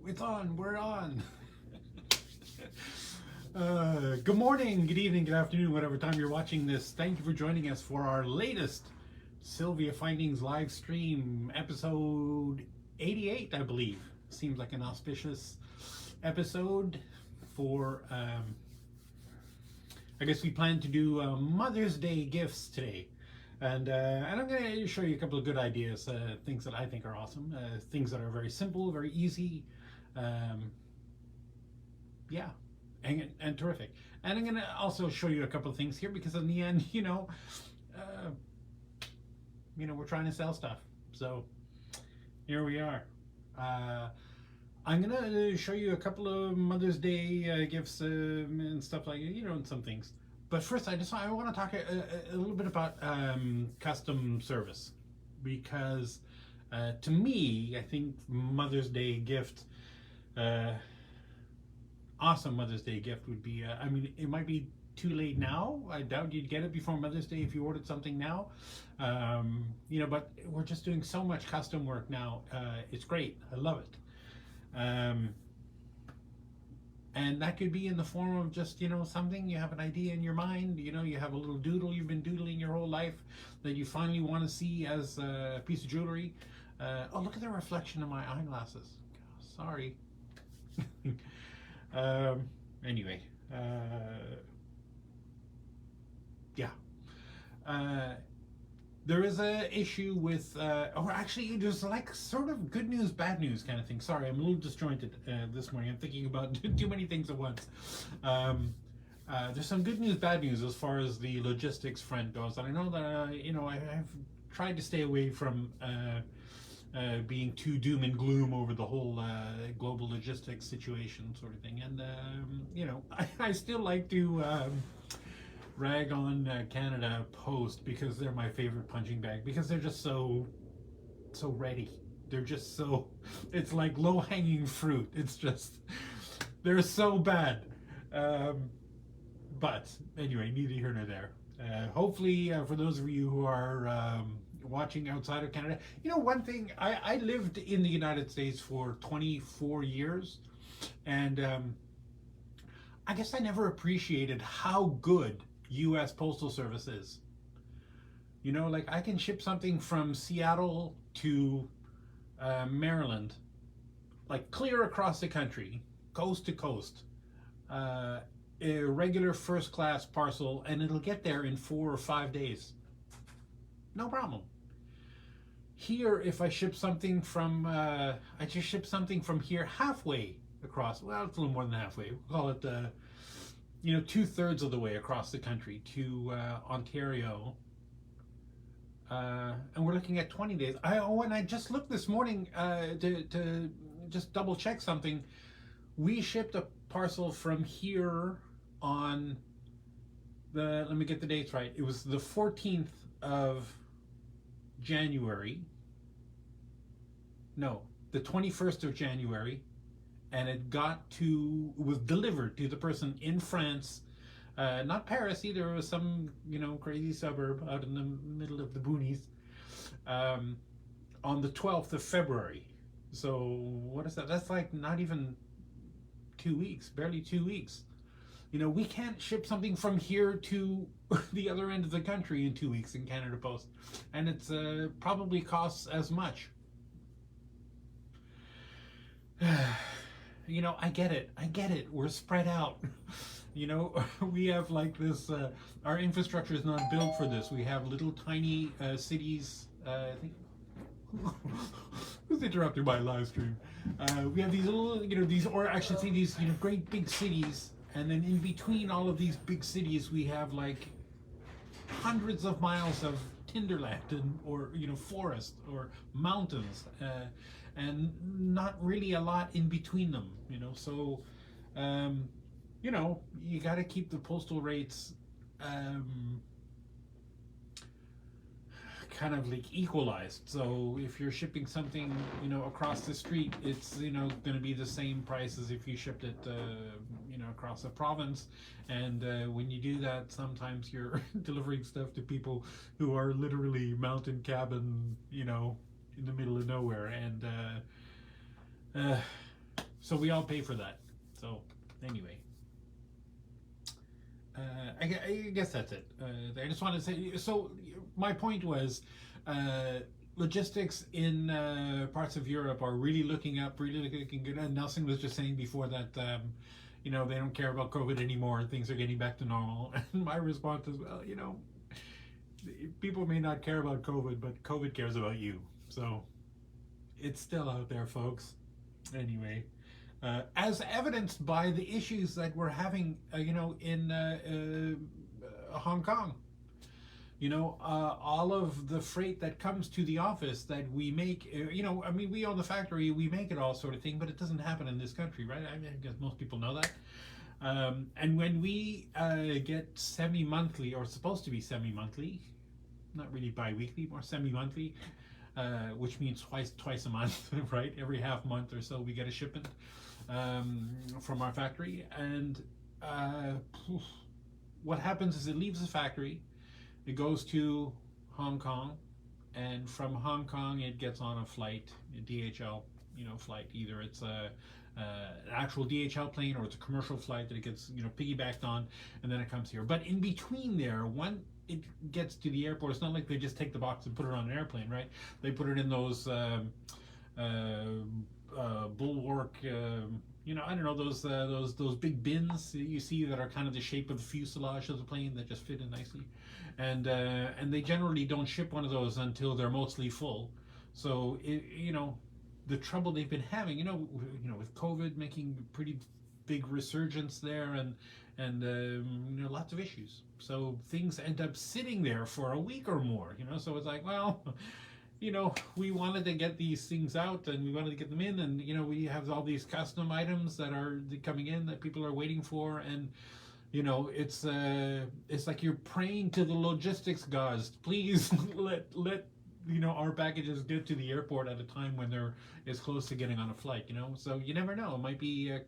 It's on. We're on. Good morning, good evening, good afternoon, whatever time you're watching this. Thank you for joining us for our latest Sylvia Findings live stream, episode 88, I believe. Seems like an auspicious episode for, I guess we plan to do Mother's Day gifts today. And I'm going to show you a couple of good ideas, things that I think are awesome, things that are very simple, very easy, yeah, and terrific. And I'm going to also show you a couple of things here because in the end, we're trying to sell stuff. So here we are. I'm going to show you a couple of Mother's Day gifts and stuff like, and some things. But first, I want to talk a little bit about custom service, because to me, I think Mother's Day gift, awesome Mother's Day gift would be, it might be too late now. I doubt you'd get it before Mother's Day if you ordered something now. But we're just doing so much custom work now. It's great. I love it. And that could be in the form of just, something, you have an idea in your mind, you have a little doodle you've been doodling your whole life that you finally want to see as a piece of jewelry. Oh, look at the reflection of my eyeglasses. Sorry. Anyway, yeah. There is a issue with, or actually there's like sort of good news, bad news kind of thing. Sorry, I'm a little disjointed this morning. I'm thinking about too many things at once. There's some good news, bad news as far as the logistics front goes. And I know that, I've tried to stay away from being too doom and gloom over the whole global logistics situation sort of thing. And, I still like to rag on Canada Post because they're my favorite punching bag, because they're just so ready. They're just so, it's like low-hanging fruit. It's just, they're so bad. But anyway, neither here nor there. Hopefully, for those of you who are watching outside of Canada, one thing, I lived in the United States for 24 years, and I guess I never appreciated how good U.S. Postal Service is. Like I can ship something from Seattle to Maryland, like clear across the country, coast to coast, a regular first class parcel, and it'll get there in 4 or 5 days. No problem. Here, if I ship something from, I just ship something from here halfway across, well, it's a little more than halfway, we'll call it 2/3 of the way across the country to Ontario, and we're looking at 20 days. And I just looked this morning to just double check something. We shipped a parcel from here on let me get the dates right. It was the 14th of January. No, the 21st of January. And it was delivered to the person in France, not Paris either. It was some, crazy suburb out in the middle of the boonies, on the 12th of February. So what is that? That's like not even 2 weeks, barely 2 weeks. We can't ship something from here to the other end of the country in 2 weeks in Canada Post. And it's probably costs as much. I get it. We're spread out. We have like this, our infrastructure is not built for this. We have little tiny cities, I think, who's interrupting my live stream? We have these little, these great big cities. And then in between all of these big cities, we have like hundreds of miles of tinderland or forest or mountains, and not really a lot in between them, so you got to keep the postal rates kind of like equalized. So if you're shipping something across the street, it's going to be the same price as if you shipped it across a province. And when you do that, sometimes you're delivering stuff to people who are literally mountain cabin in the middle of nowhere. And So we all pay for that. So anyway, I guess that's it. I just want to say. So my point was, logistics in parts of Europe are really looking up, really looking good. And Nelson was just saying before that, they don't care about COVID anymore. Things are getting back to normal. And my response is, well, people may not care about COVID, but COVID cares about you. So it's still out there, folks. Anyway, as evidenced by the issues that we're having, in Hong Kong. All of the freight that comes to the office that we make, we own the factory, we make it all sort of thing, but it doesn't happen in this country, right? I guess most people know that. And when we get semi-monthly, or supposed to be semi-monthly, not really bi-weekly, more semi-monthly, which means twice a month, right? Every half month or so we get a shipment from our factory. And what happens is it leaves the factory, it goes to Hong Kong, and from Hong Kong it gets on a flight, a DHL, flight. Either it's an actual DHL plane or it's a commercial flight that it gets, piggybacked on, and then it comes here. But in between there, when it gets to the airport, it's not like they just take the box and put it on an airplane, right? They put it in those bulwark, I don't know, those big bins that you see that are kind of the shape of the fuselage of the plane that just fit in nicely, and they generally don't ship one of those until they're mostly full. So the trouble they've been having, with COVID making a pretty big resurgence there, and lots of issues. So things end up sitting there for a week or more. So it's like, well. We wanted to get these things out and we wanted to get them in, and we have all these custom items that are coming in that people are waiting for, and it's like you're praying to the logistics gods, please let our packages get to the airport at a time when they're as close to getting on a flight. So you never know. It might be a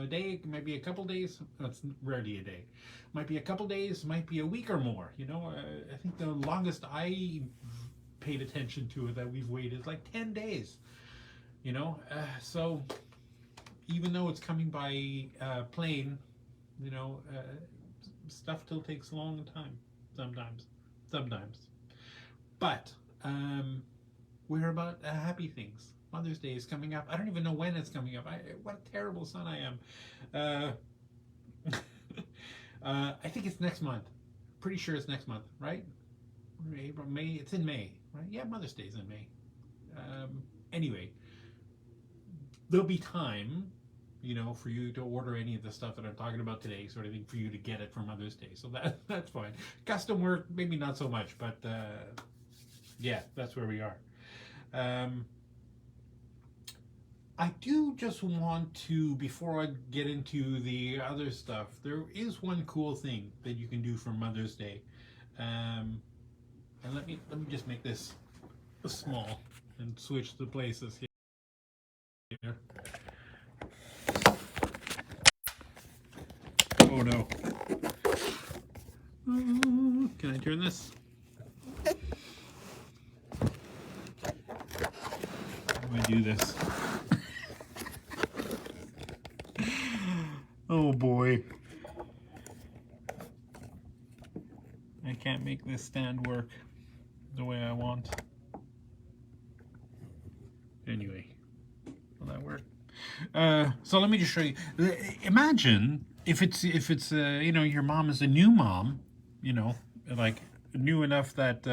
day, it might be a couple days. That's rarely a day. Might be a couple days, might be a week or more. I think the longest I paid attention to it that we've waited like 10 days, so even though it's coming by plane, stuff still takes a long time sometimes, but we're about happy things. Mother's Day is coming up. I don't even know when it's coming up. What a terrible son I am. I think it's next month. Pretty sure it's next month, right? April, May. It's in May, right? Yeah, Mother's Day is in May. Anyway, there'll be time, for you to order any of the stuff that I'm talking about today, sort of thing, for you to get it for Mother's Day. So that's fine. Custom work, maybe not so much, but yeah, that's where we are. I do just want to, before I get into the other stuff, there is one cool thing that you can do for Mother's Day. And let me just make this small and switch the places here. Oh no. Can I turn this? How do I do this? Oh boy. I can't make this stand work the way I want. Anyway, will that work? So let me just show you. Imagine if it's your mom is a new mom, like new enough that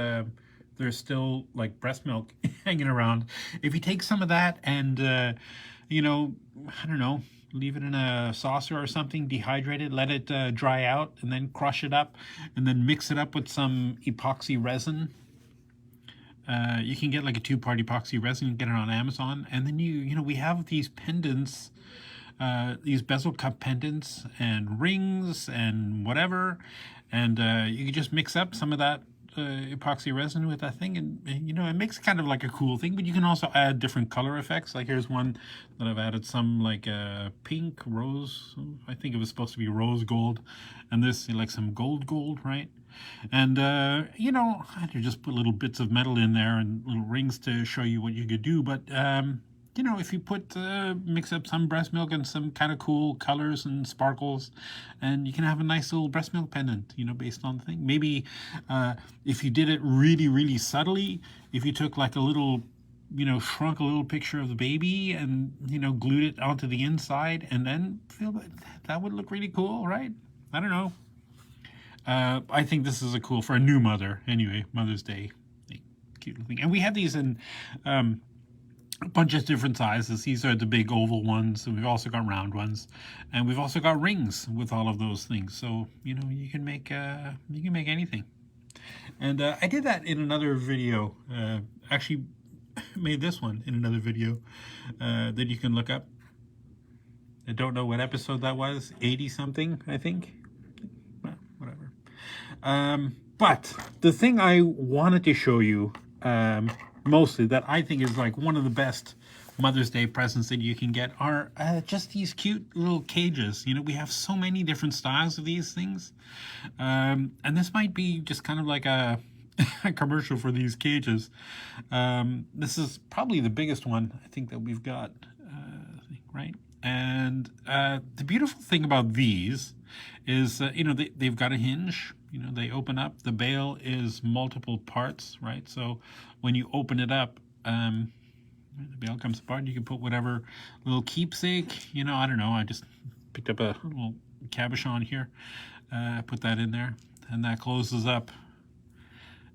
there's still like breast milk hanging around. If you take some of that and I don't know, leave it in a saucer or something, dehydrate it, let it dry out, and then crush it up, and then mix it up with some epoxy resin. You can get like a 2-part epoxy resin, you can get it on Amazon, and then we have these pendants, these bezel cup pendants and rings and whatever, and you can just mix up some of that epoxy resin with that thing, and it makes kind of like a cool thing. But you can also add different color effects. Like here's one that I've added some like pink, rose, I think it was supposed to be rose gold, and this like some gold, right? And I had to just put little bits of metal in there and little rings to show you what you could do. But you know, if you put mix up some breast milk and some kind of cool colors and sparkles, and you can have a nice little breast milk pendant, you know, based on the thing. Maybe if you did it really, really subtly, if you took like a little, you know, shrunk a little picture of the baby and, you know, glued it onto the inside, and then that would look really cool, right? I don't know. I think this is a cool, for a new mother, anyway, Mother's Day, cute little thing. And we have these in a bunch of different sizes. These are the big oval ones, and we've also got round ones, and we've also got rings with all of those things. So, you know, you can make anything. And I did that in another video. Actually, made this one in another video that you can look up. I don't know what episode that was, 80 something, I think. Well, whatever. But the thing I wanted to show you mostly, that I think is like one of the best Mother's Day presents that you can get, are just these cute little cages. You know, we have so many different styles of these things. And this might be just kind of like a commercial for these cages. This is probably the biggest one I think that we've got, right? And the beautiful thing about these is, you know, they've got a hinge. You know, they open up. The bail is multiple parts, right? So when you open it up, the bail comes apart. You can put whatever little keepsake, you know, I don't know. I just picked up a little cabochon here, put that in there, and that closes up.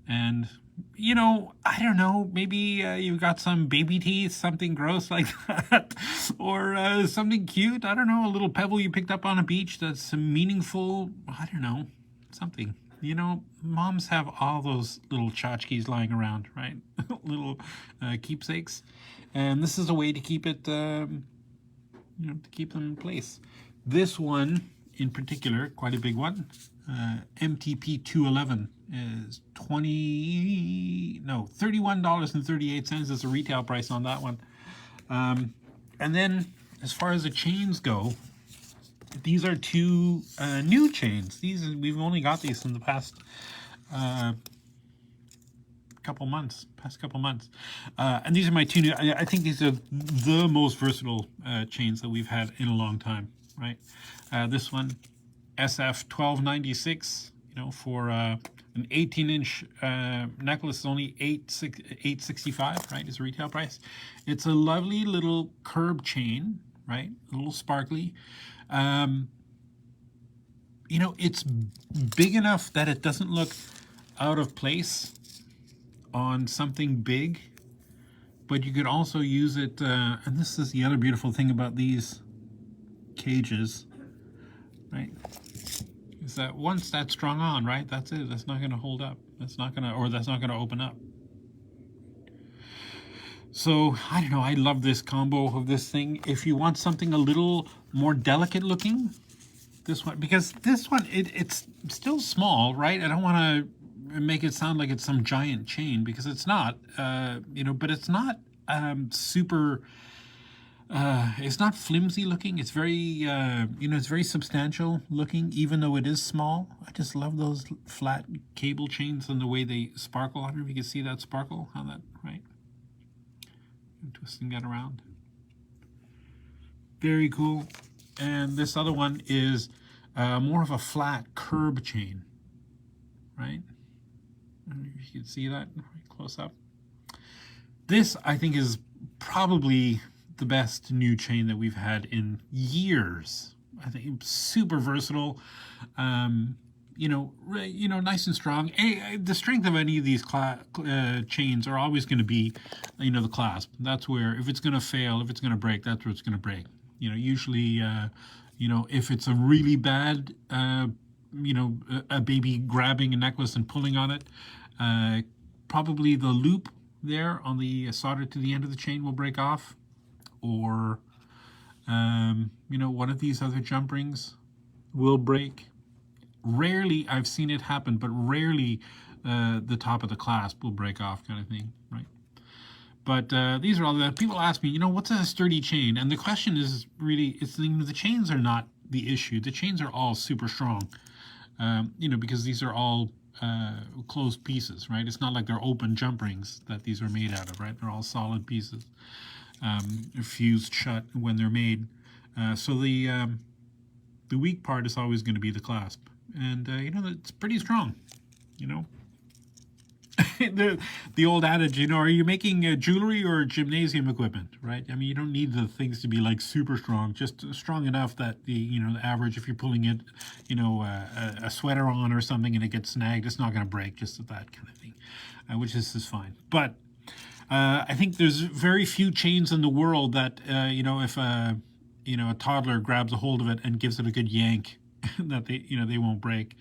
And, you know, I don't know, maybe you've got some baby teeth, something gross like that, or something cute. I don't know, a little pebble you picked up on a beach that's meaningful. I don't know, something. You know, moms have all those little tchotchkes lying around, right? Little keepsakes. And this is a way to keep it, you know, to keep them in place. This one in particular, quite a big one, MTP 211 is $31.38 is the retail price on that one. And then as far as the chains go, these are two new chains. We've only got these in the past couple months. And these are my two new. I think these are the most versatile chains that we've had in a long time, right? This one, SF 1296, you know, for an 18-inch necklace is only $865, right? Is the retail price. It's a lovely little curb chain, right? A little sparkly. You know, it's big enough that it doesn't look out of place on something big, but you could also use it, and this is the other beautiful thing about these cages, right, is that once that's strung on, right, that's it. That's not going to hold up. That's not going to open up. So, I don't know, I love this combo of this thing. If you want something a little more delicate looking, this one, because this one, it's still small, right? I don't want to make it sound like it's some giant chain, because it's not, you know, but it's not super, it's not flimsy looking. It's very, you know, it's very substantial looking, even though it is small. I just love those flat cable chains and the way they sparkle. I don't know if you can see that sparkle on that, right? I'm twisting that around. Very cool. And this other one is more of a flat curb chain, right? I don't know if you can see that close up. This, I think, is probably the best new chain that we've had in years. I think it's super versatile. You know, nice and strong. The strength of any of these chains are always going to be, you know, the clasp. That's where, if it's going to fail, if it's going to break, that's where it's going to break. You know, usually, you know, if it's a really bad, you know, a baby grabbing a necklace and pulling on it, probably the loop there on the solder to the end of the chain will break off, or you know, one of these other jump rings will break. Rarely I've seen it happen, but rarely the top of the clasp will break off, kind of thing, right? But these are all the people ask me, you know, what's a sturdy chain? And the question is really, it's the chains are not the issue. The chains are all super strong, you know, because these are all closed pieces, right? It's not like they're open jump rings that these are made out of, right? They're all solid pieces. fused shut when they're made. So the weak part is always going to be the clasp, and you know, it's pretty strong. You know, the old adage, you know, are you making jewelry or gymnasium equipment, right? I mean, you don't need the things to be like super strong, just strong enough that the, you know, the average, if you're pulling it, you know, a sweater on or something and it gets snagged, it's not going to break, just that kind of thing, which is fine. But I think there's very few chains in the world that, you know, if you know, a toddler grabs a hold of it and gives it a good yank, that they, you know, they won't break.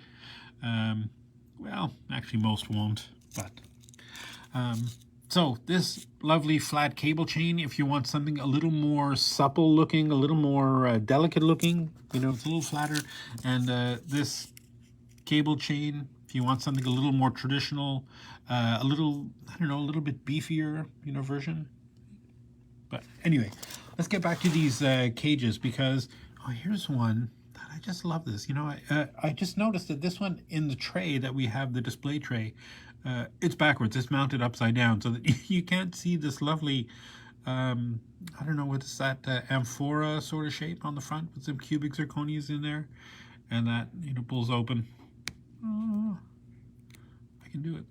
Well, actually, most won't, but. So this lovely flat cable chain, if you want something a little more supple looking, a little more delicate looking, you know, it's a little flatter. And this cable chain, if you want something a little more traditional, a little, I don't know, a little bit beefier, you know, version. But anyway, let's get back to these cages, because, oh, here's one that I just love this. You know, I just noticed that this one in the tray that we have, the display tray, it's backwards. It's mounted upside down so that you can't see this lovely, I don't know, what is that, amphora sort of shape on the front with some cubic zirconias in there. And that, you know, pulls open. Oh, I can do it.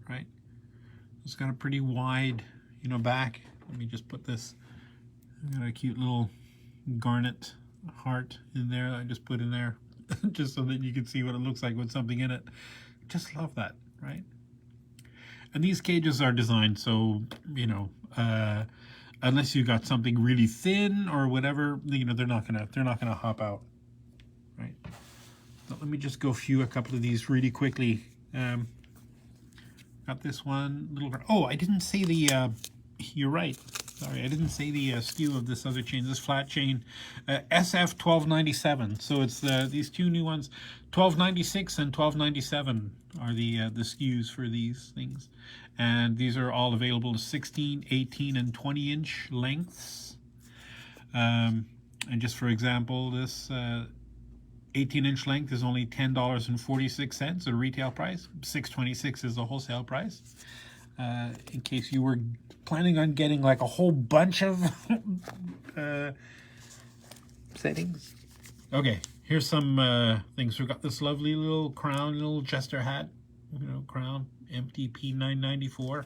Right? It's got a pretty wide, you know, back. Let me just put this, I've got a cute little garnet heart in there that I just put in there just so that you can see what it looks like with something in it. Just love that, right? And these cages are designed so, you know, unless you got something really thin or whatever, you know, they're not gonna hop out, right? So let me just go through a couple of these really quickly. Got this one little. Oh, I didn't say the. You're right. Sorry, I didn't say the SKU of this other chain. This flat chain, SF 1297. So it's these two new ones, 1296 and 1297 are the SKUs for these things, and these are all available to 16, 18, and 20-inch lengths. And just for example, this 18-inch length is only $10.46 at a retail price. $6.26 is the wholesale price. In case you were planning on getting like a whole bunch of settings. Okay, here's some things. We've got this lovely little crown, little jester hat, you know, crown, MTP 994.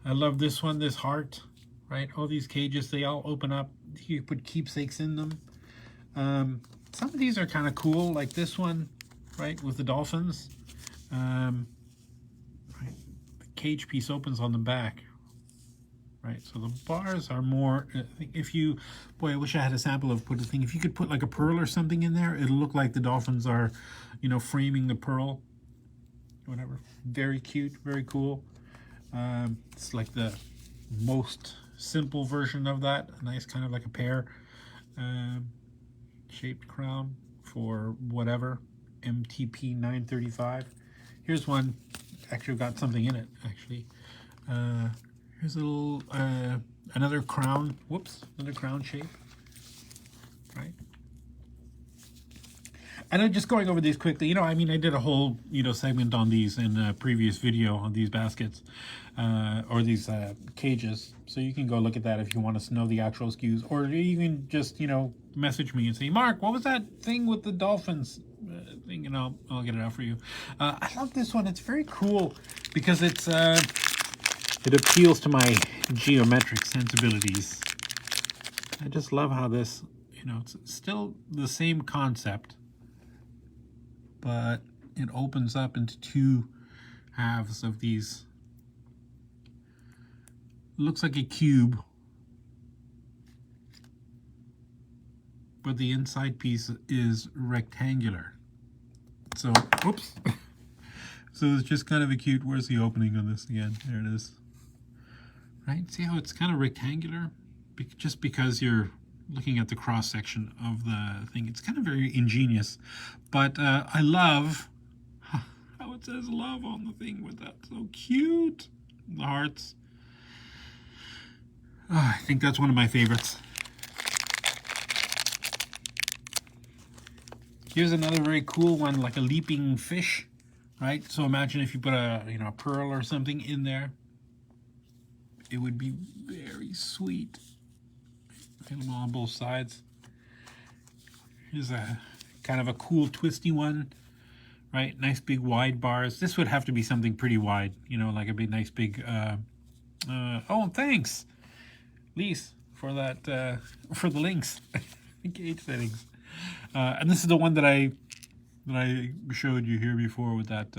I love this one, this heart, right? All these cages, they all open up. You put keepsakes in them. Some of these are kind of cool, like this one, right, with the dolphins. Cage piece opens on the back, right? So the bars are more, if you, boy, I wish I had a sample of put a thing. If you could put like a pearl or something in there, it'll look like the dolphins are, you know, framing the pearl, whatever. Very cute, very cool. It's like the most simple version of that. A nice kind of like a pear shaped crown for whatever, MTP 935. Here's one. Actually got something in it, actually. Here's a little another crown, another crown shape, right? And I'm just going over these quickly. You know, I mean, I did a whole, you know, segment on these in a previous video on these baskets or these cages. So you can go look at that if you want us to know the actual SKUs, or you can just, you know, message me and say, Mark, what was that thing with the dolphins thing? And I'll get it out for you. I love this one. It's very cool because it's it appeals to my geometric sensibilities. I just love how this, you know, it's still the same concept, but it opens up into two halves of these. Looks like a cube, but the inside piece is rectangular. So, oops. So it's just kind of a cute, where's the opening on this again? There it is. Right, see how it's kind of rectangular? Just because you're looking at the cross section of the thing. It's kind of very ingenious, but I love how it says love on the thing with that. So cute. The hearts. I think that's one of my favorites. Here's another very cool one, like a leaping fish, right? So imagine if you put a, you know, a pearl or something in there. it would be very sweet. Available on both sides. Here's a kind of a cool twisty one, right? Nice big wide bars. This would have to be something pretty wide, you know, like a big, nice big. Oh, thanks, Lise, for that, for the links, the gauge settings. And this is the one that I showed you here before with that,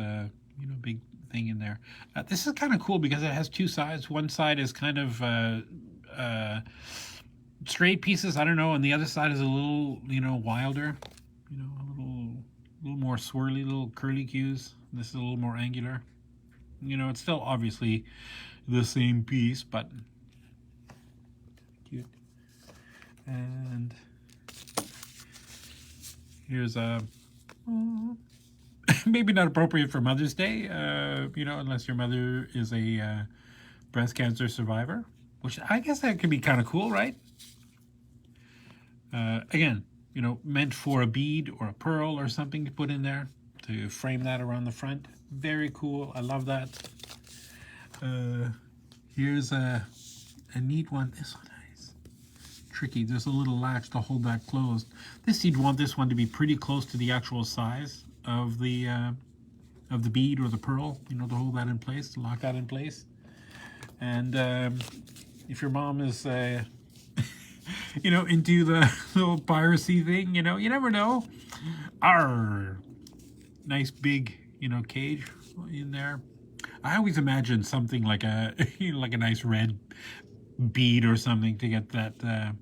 you know, big thing in there. This is kind of cool because it has two sides. One side is kind of straight pieces, I don't know, and the other side is a little, you know, wilder, you know, a little more swirly, little curly cues. This is a little more angular. You know, it's still obviously the same piece, but cute. And here's a maybe not appropriate for Mother's Day, you know, unless your mother is a breast cancer survivor, which I guess that could be kind of cool, right? Again, you know, meant for a bead or a pearl or something to put in there to frame that around the front. Very cool. I love that. Here's a neat one. This one is tricky. There's a little latch to hold that closed. You'd want this one to be pretty close to the actual size of the bead or the pearl, you know, to hold that in place, to lock that in place. And if your mom is you know, into the little piracy thing, you know, you never know. Arr! Nice big, you know, cage in there. I always imagine something like a, you know, like a nice red bead or something to get that, the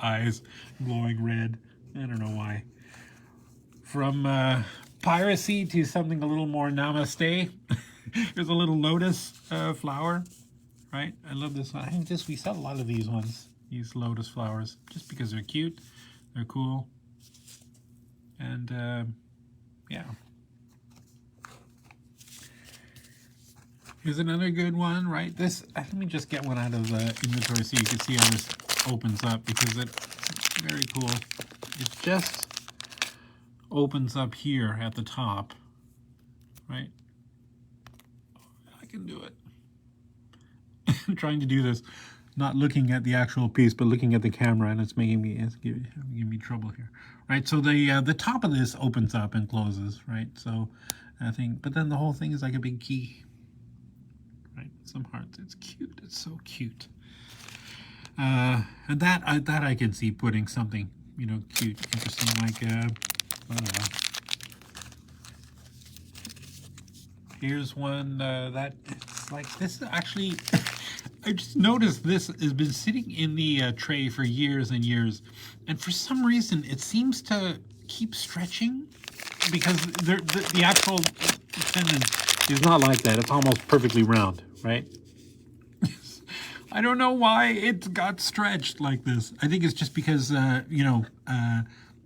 eyes glowing red. I don't know why. From piracy to something a little more namaste. There's a little lotus flower. Right, I love this one. I think we sell a lot of these ones, these lotus flowers, just because they're cute, they're cool, and yeah. Here's another good one, right? This, let me just get one out of the inventory so you can see how this opens up, because it's very cool. It just opens up here at the top, right? I can do it. I'm trying to do this, not looking at the actual piece, but looking at the camera, and it's giving me trouble here, right? So the top of this opens up and closes, right? So I think, but then the whole thing is like a big key, right? Some hearts. It's cute. It's so cute. And that I can see putting something, you know, cute, interesting, like I don't know. Here's one that it's like this actually. I just noticed this has been sitting in the tray for years and years, and for some reason it seems to keep stretching, because the actual pendant is not like that. It's almost perfectly round, right? I don't know why it got stretched like this. I think it's just because, you know,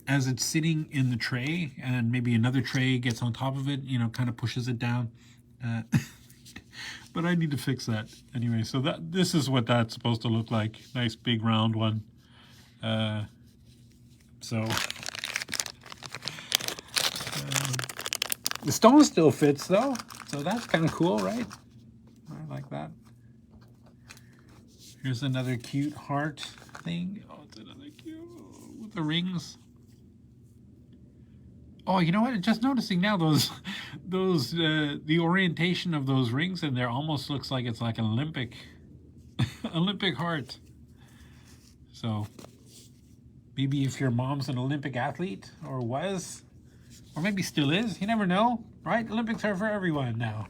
as it's sitting in the tray and maybe another tray gets on top of it, you know, kind of pushes it down. But I need to fix that anyway. So this is what that's supposed to look like. Nice big round one. The stone still fits though, so that's kind of cool, right? I like that. Here's another cute heart thing. Oh, it's another cute with the rings. Oh, you know what? Just noticing now, the orientation of those rings in there almost looks like it's like an Olympic heart. So maybe if your mom's an Olympic athlete, or was, or maybe still is, you never know, right? Olympics are for everyone now.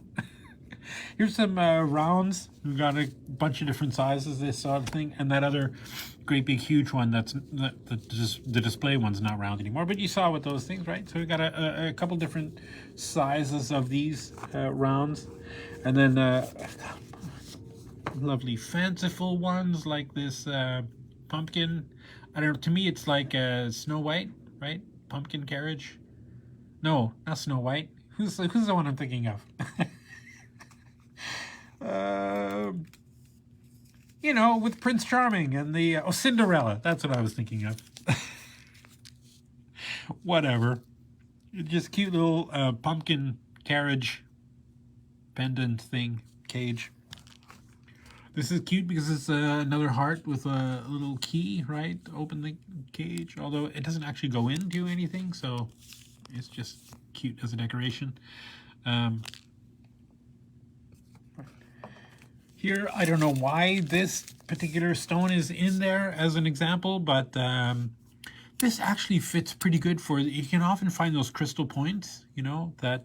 Here's some rounds. We've got a bunch of different sizes, this sort of thing, and that other great big huge one the display one's not round anymore, but you saw with those things, right? So we got a couple different sizes of these rounds, and then lovely fanciful ones like this pumpkin. I don't know, to me it's like Snow White, right? Pumpkin carriage. No, not Snow White. Who's the one I'm thinking of? You know, with Prince Charming and the Cinderella. That's what I was thinking of. Whatever. Just cute little pumpkin carriage pendant thing, cage. This is cute because it's another heart with a little key, right? To open the cage, although it doesn't actually go into anything, so it's just cute as a decoration. Um, Here, I don't know why this particular stone is in there as an example, but this actually fits pretty good for, you can often find those crystal points, that,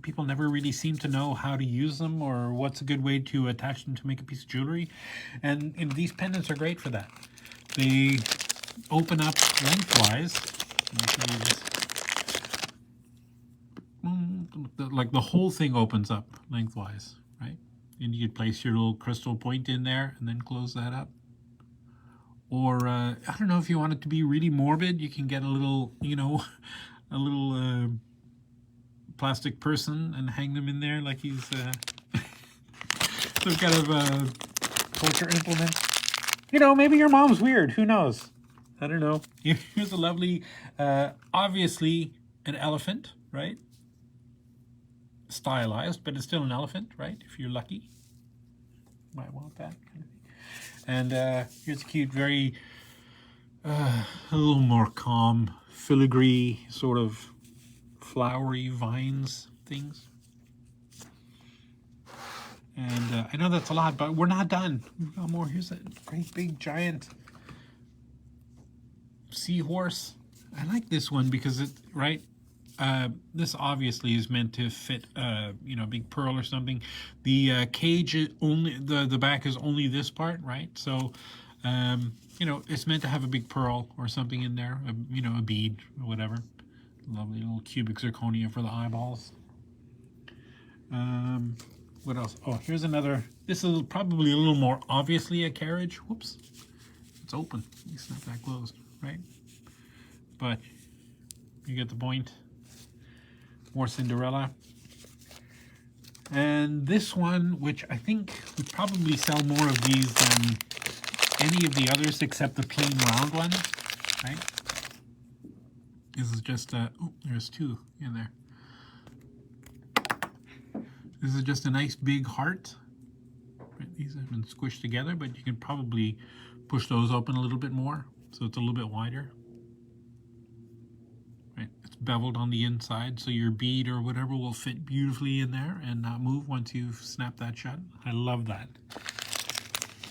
people never really seem to know how to use them or what's a good way to attach them to make a piece of jewelry. And these pendants are great for that. They open up lengthwise. Let me show you this. Like the whole thing opens up lengthwise, right? And you could place your little crystal point in there and then close that up. Or I don't know, if you want it to be really morbid, you can get a little, a little plastic person and hang them in there like he's some kind of torture implement. Maybe your mom's weird. Who knows? I don't know. Here's a lovely, obviously an elephant, right? Stylized, but it's still an elephant, right? If you're lucky, might want that kind of thing. And here's a cute, very a little more calm, filigree, sort of flowery vines things. And I know that's a lot, but we're not done. We've got more. Here's a great big giant seahorse. I like this one because it, right? This obviously is meant to fit, a big pearl or something. The cage is only, the back is only this part, right? So, it's meant to have a big pearl or something in there, a bead or whatever. Lovely little cubic zirconia for the eyeballs. What else? Oh, here's another. This is probably a little more obviously a carriage. Whoops. It's open. It's not that closed, right? But you get the point. More Cinderella. And this one, which I think would probably sell more of these than any of the others except the plain round one, right? This is just a, oh, there's two in there. This is just a nice big heart. Right, these have been squished together, but you can probably push those open a little bit more so it's a little bit wider. Right, it's beveled on the inside, so your bead or whatever will fit beautifully in there and not move once you've snapped that shut. I love that.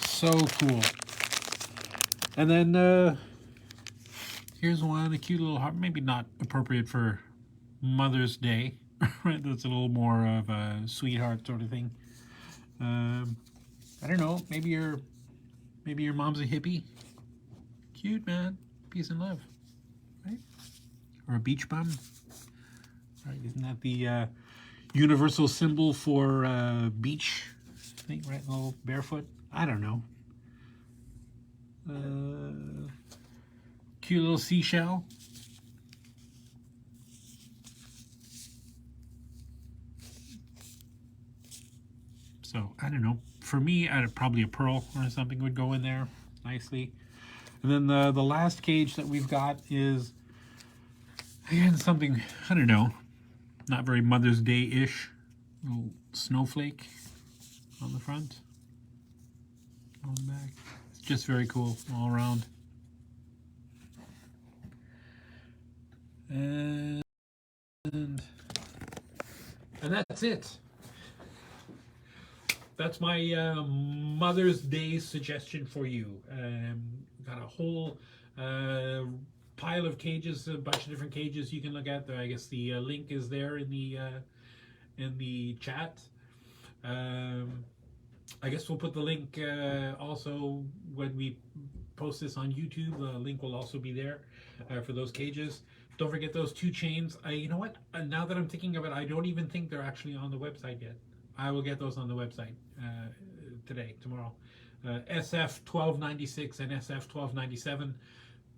So cool. And then here's one, a cute little heart, maybe not appropriate for Mother's Day, right? That's a little more of a sweetheart sort of thing. I don't know, maybe your mom's a hippie. Cute, man. Peace and love, right? Or a beach bum, right? Isn't that the universal symbol for beach thing, right? A little barefoot. I don't know. Cute little seashell. So I don't know. For me, probably a pearl or something would go in there nicely. And then the last cage that we've got is, again, something, I don't know, not very Mother's Day-ish. Little snowflake on the front, on the back. It's just very cool all around. And that's it. That's my Mother's Day suggestion for you. Got a whole pile of cages, a bunch of different cages you can look at. I guess the link is there in the chat. I guess we'll put the link also when we post this on YouTube. The link will also be there for those cages. Don't forget those two chains. You know what? Now that I'm thinking of it, I don't even think they're actually on the website yet. I will get those on the website today, tomorrow. SF 1296 and SF 1297.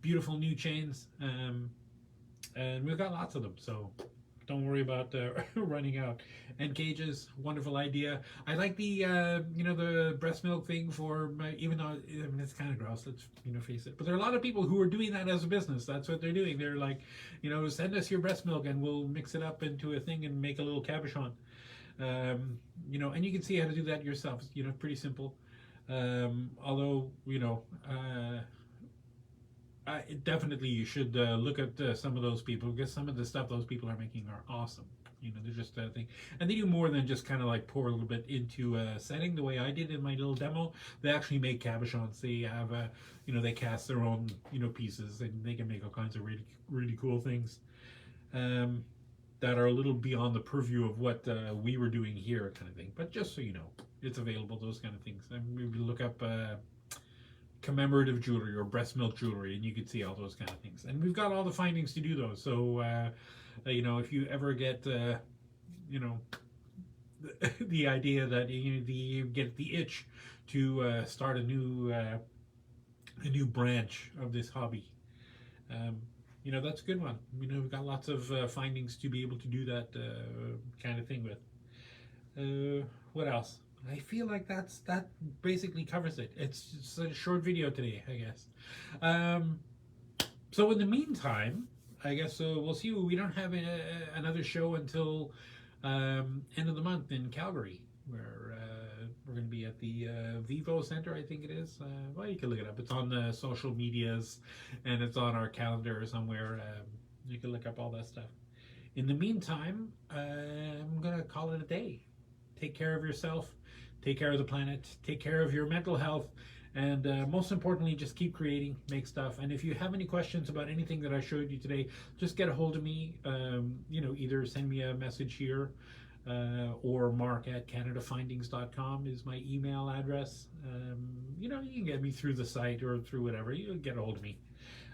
Beautiful new chains. And we've got lots of them, so don't worry about running out. And cages, wonderful idea. I like the the breast milk thing for even though I mean it's kind of gross, let's face it. But there are a lot of people who are doing that as a business. That's what they're doing. They're like, send us your breast milk and we'll mix it up into a thing and make a little cabochon. And you can see how to do that yourself. Pretty simple. Although, definitely you should look at some of those people, because some of the stuff those people are making are awesome. They're just a thing, and they do more than just kind of like pour a little bit into a setting the way I did in my little demo. They actually make cabochons. They have they cast their own pieces, and they can make all kinds of really really cool things that are a little beyond the purview of what we were doing here, kind of thing. But just so you know, it's available, those kind of things. And maybe look up commemorative jewelry or breast milk jewelry, and you can see all those kind of things. And we've got all the findings to do those. So if you ever get the idea that you get the itch to start a new branch of this hobby, that's a good one. We've got lots of findings to be able to do that kind of thing with. What else? I feel like that basically covers it. It's just a short video today, I guess. So in the meantime, I guess we'll see. We don't have another show until end of the month in Calgary, where we're going to be at the Vivo Center, I think it is. Well, you can look it up. It's on the social medias, and it's on our calendar somewhere. You can look up all that stuff. In the meantime, I'm going to call it a day. Take care of yourself. Take care of the planet. Take care of your mental health. And most importantly, just keep creating, make stuff. And if you have any questions about anything that I showed you today, just get a hold of me. Either send me a message here or mark@canadafindings.com is my email address. You can get me through the site or through whatever. You get a hold of me.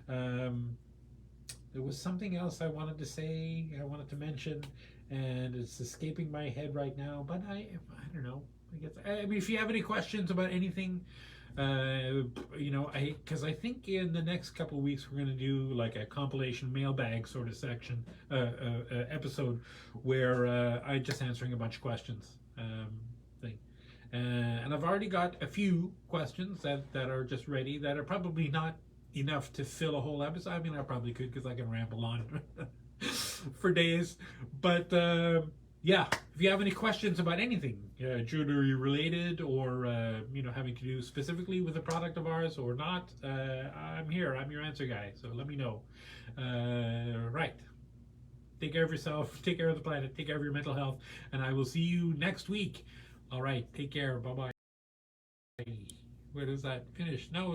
There was something else I wanted to say, I wanted to mention, and it's escaping my head right now, but I don't know. I mean, if you have any questions about anything, because I think in the next couple of weeks we're going to do like a compilation mailbag sort of section, episode, where I'm just answering a bunch of questions, thing. And I've already got a few questions that are just ready, that are probably not enough to fill a whole episode. I mean, I probably could, because I can ramble on for days, but yeah, if you have any questions about anything, jewelry related, or having to do specifically with a product of ours or not, I'm here. I'm your answer guy. So let me know. Right. Take care of yourself. Take care of the planet. Take care of your mental health. And I will see you next week. All right. Take care. Bye bye. Where does that finish? No.